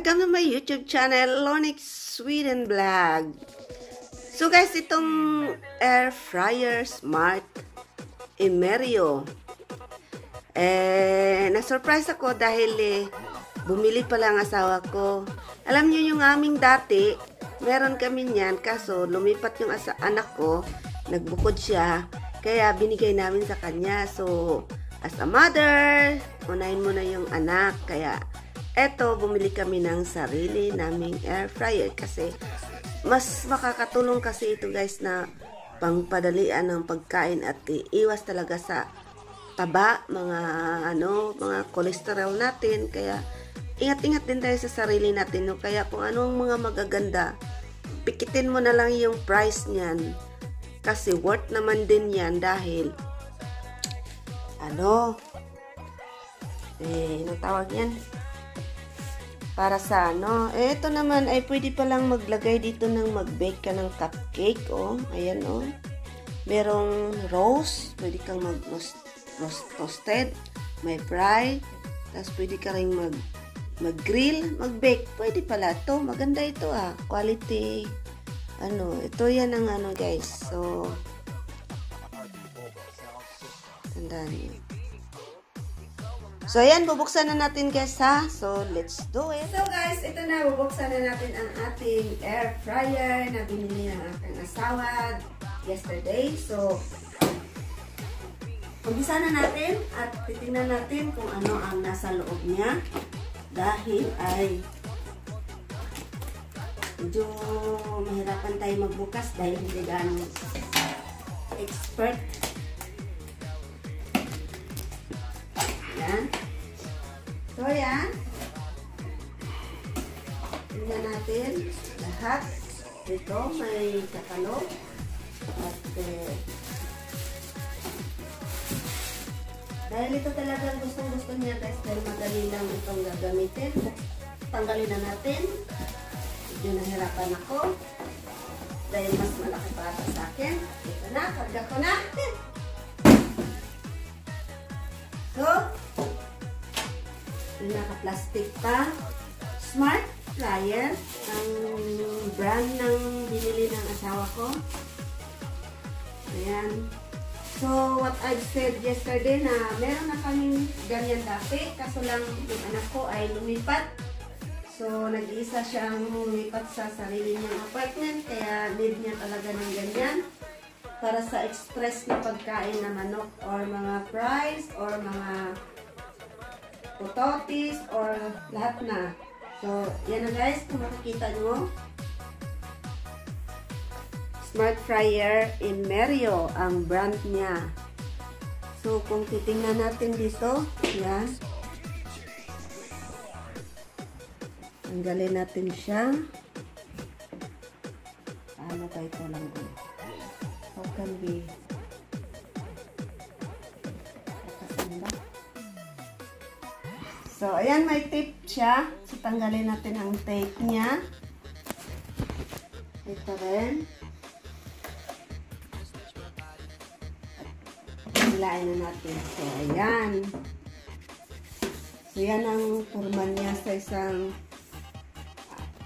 Welcome to my YouTube channel, Lonix Sweden Vlog. So guys, itong air fryer smart Emerio. Na-surprise ako dahil bumili pala ang asawa ko. Alam niyo yung aming dati, meron kami niyan, kaso lumipat yung anak ko, nagbukod siya, kaya binigay namin sa kanya. So, as a mother, unahin mo na yung anak, kaya eto, bumili kami ng sarili naming air fryer kasi mas makakatulong kasi ito guys na pangpadalian ng pagkain at iwas talaga sa taba, mga cholesterol natin. Kaya ingat-ingat din tayo sa sarili natin, no? Kaya kung anong mga magaganda, pikitin mo na lang yung price niyan kasi worth naman din yan dahil anong tawag yan? Para sa ito naman ay pwede palang maglagay dito ng mag-bake ka ng cupcake, ayan, merong roast, pwede kang mag-toasted, may fry, tapos pwede ka rin mag-grill, mag-bake, pwede pala to, maganda ito quality, ito yan ang guys, so, tandaan niyo. So, ayan, bubuksan na natin guys ha. So, let's do it. So guys, ito na, bubuksan na natin ang ating air fryer na binili ng aking asawa yesterday. So, umpisa na natin at titingnan natin kung ano ang nasa loob niya. Dahil ay medyo mahirapan tayo magbukas dahil hindi ganong expert. Yan. So, yan. Tingnan natin lahat. Dito, may katalog. At, dahil ito talagang gustong-gusto niya guys, dahil madali lang itong gagamitin. Tanggalin na natin. Medyo nahirapan ako. Dahil mas malaki para sa akin. Ito na, karga ko na. So, naka-plastic pa. Smart fryer. Ang brand ng binili ng asawa ko. Ayan. So, what I've said yesterday na meron na kaming ganyan dati. Kaso lang yung anak ko ay lumipat. So, nag-iisa siyang lumipat sa sarili niyang apartment. Kaya need niya talaga ng ganyan. Para sa express na pagkain na manok or mga fries or mga pototis or lahat na. So, yan na guys, kung makikita nyo. Smart Fryer Emerio ang brand niya. So, kung titingnan natin dito, yan. Tanggalin natin siya. Ano ba ito lang doon? How can we so, ayan, may tape siya. So, tanggalin natin ang tape niya. Ito rin. Hilain na natin. So, ayan. So, yan ang forma niya sa isang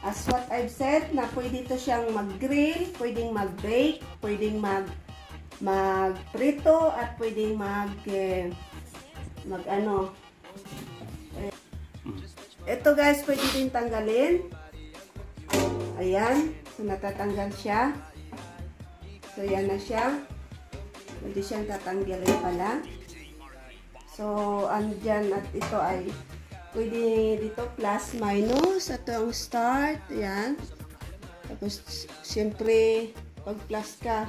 as what I've said, na pwede ito siyang mag-grill, pwedeng mag-bake, pwedeng mag-prito, at pwedeng ito guys, pwede din tanggalin. Ayan. So, natatanggal siya. So, yan na siya. Pwede siyang tatanggalin pala. So, andyan at ito ay pwede dito plus, minus. Ito ang start. Ayan. Tapos, siyempre, pag plus ka,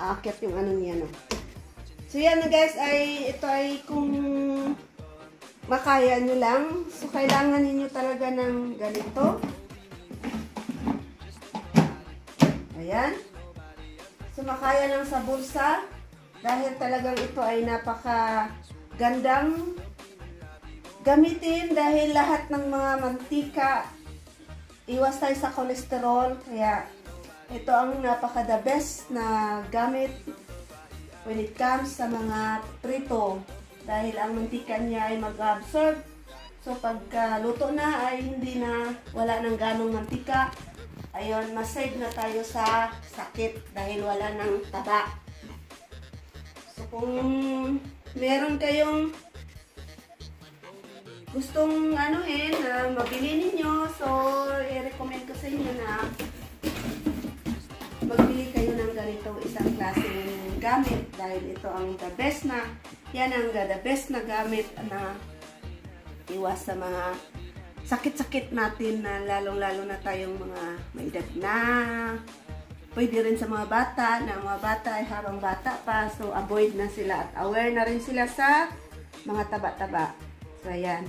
aakyat yung niya, no? So, yan na guys, ito ay kung makaya nyo lang. So, kailangan ninyo talaga ng ganito. Ayan. So, makaya lang sa bulsa. Dahil talagang ito ay napaka-gandang gamitin. Dahil lahat ng mga mantika, iwas tayo sa cholesterol. Kaya, ito ang napaka-the best na gamit when it comes sa mga prito. Dahil ang mantika niya ay mag-absorb So pagka luto na ay hindi na wala nang ganong mantika. Ayun, masave na tayo sa sakit dahil wala nang taba. So kung meron kayong gustong anuhin na mabili ninyo, so i-recommend ko sa inyo na magbili kayo ng ganitong isang klaseng gamit dahil ito ang the best na, yan ang the best na gamit na iwas sa mga sakit-sakit natin na lalong-lalo na tayong mga may edad na. Pwede rin sa mga bata, na mga bata ay harang bata pa, so avoid na sila at aware na rin sila sa mga taba-taba. So ayan.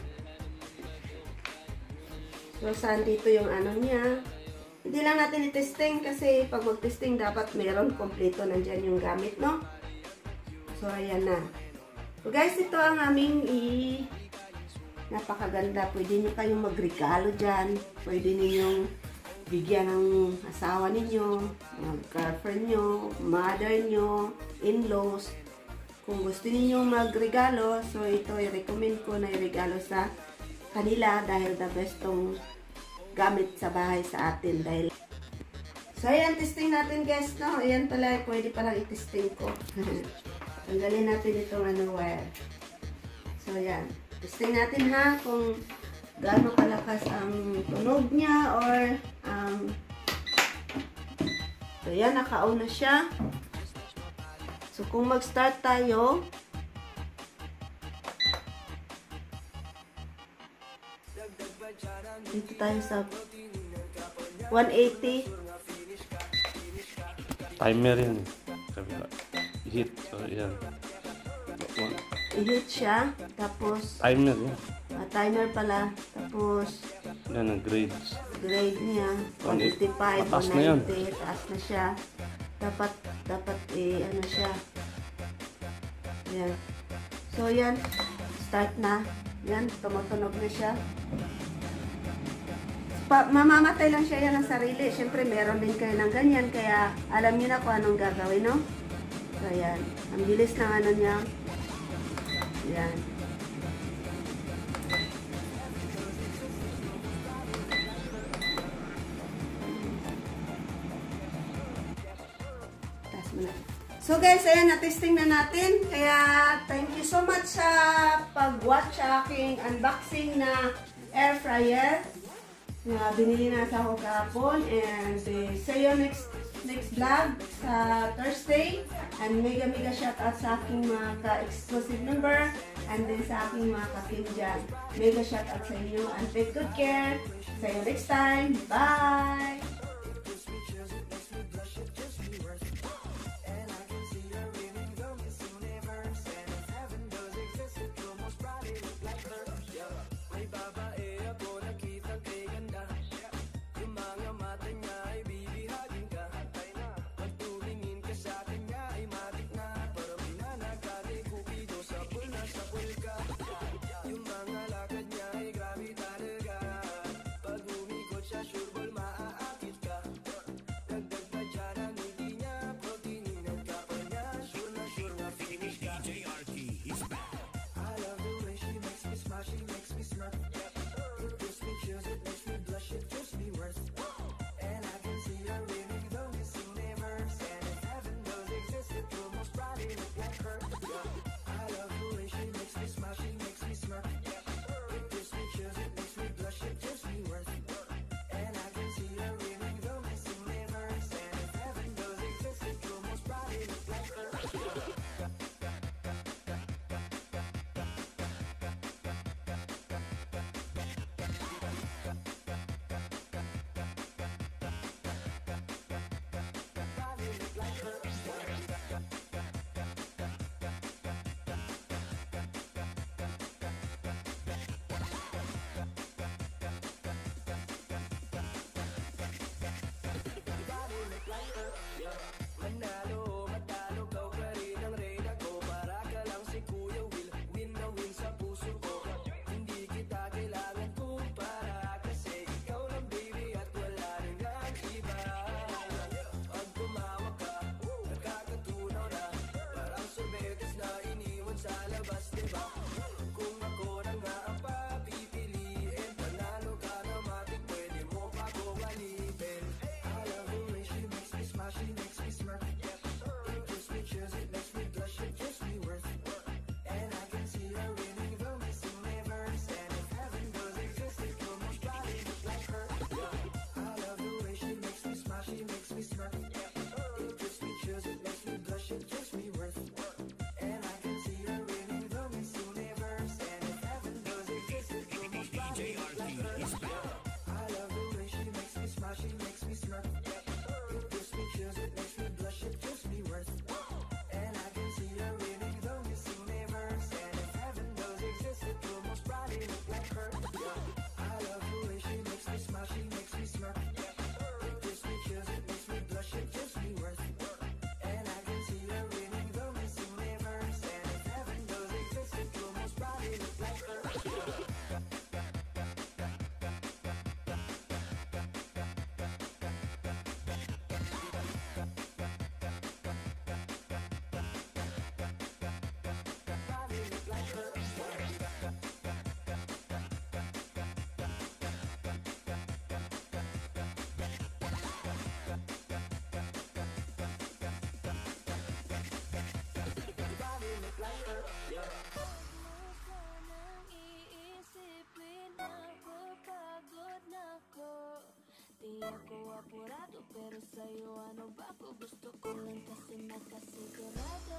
So saan dito yung ano niya. Hindi lang natin i-testing kasi pag mag-testing dapat meron kompleto nandyan yung gamit, no? So ayan na. So guys, ito ang aming napakaganda. Pwede nyo kayong magregalo dyan. Pwede ninyong bigyan ng asawa ninyo, girlfriend nyo, mother nyo, in-laws. Kung gusto niyo magregalo, so ito i-recommend ko na i-regalo sa kanila dahil the best tong gamit sa bahay sa atin. Dahil so ayan, testing natin guys, no? Ayan pala, pwede palang i-testing ko. Tanggalin natin itong wire. So ayan. Testing natin ha kung gaano kalakas ang tunog niya or so yan, naka-on na siya. So kung mag-start tayo, dito tayo sa 180. Timer yan. Hit. So yan. I-hit siya, tapos Timer yan. Timer pala, tapos Yan ang grades. grade niya 185, Mataas na yan. 190, taas na siya. Dapat ano siya. Yan. So yan, start na. Yan, tumutunog na siya. Mamamatay lang siya yan ng sarili. Siyempre meron din kayo ng ganyan, kaya alam niyo na kung anong gagawin, no? So yan, ang bilis ng ano niya. Yan. So guys, ayan, na-testing na natin. Kaya thank you so much sa pag-watch sa aking unboxing na air fryer na binili na sa ako kahapon. And see you next vlog sa Thursday. And mega shoutout sa aking mga ka-exclusive member and then sa aking mga ka-team dyan. Mega shoutout sa inyo and take good care. See you next time. Bye! Yung mga lakad niya ay grabe talaga. Pag umikot siya, sure ball maaakit. ako apurado, pero sa'yo ano ba ko? Gusto ko lang kasi nakasigurado.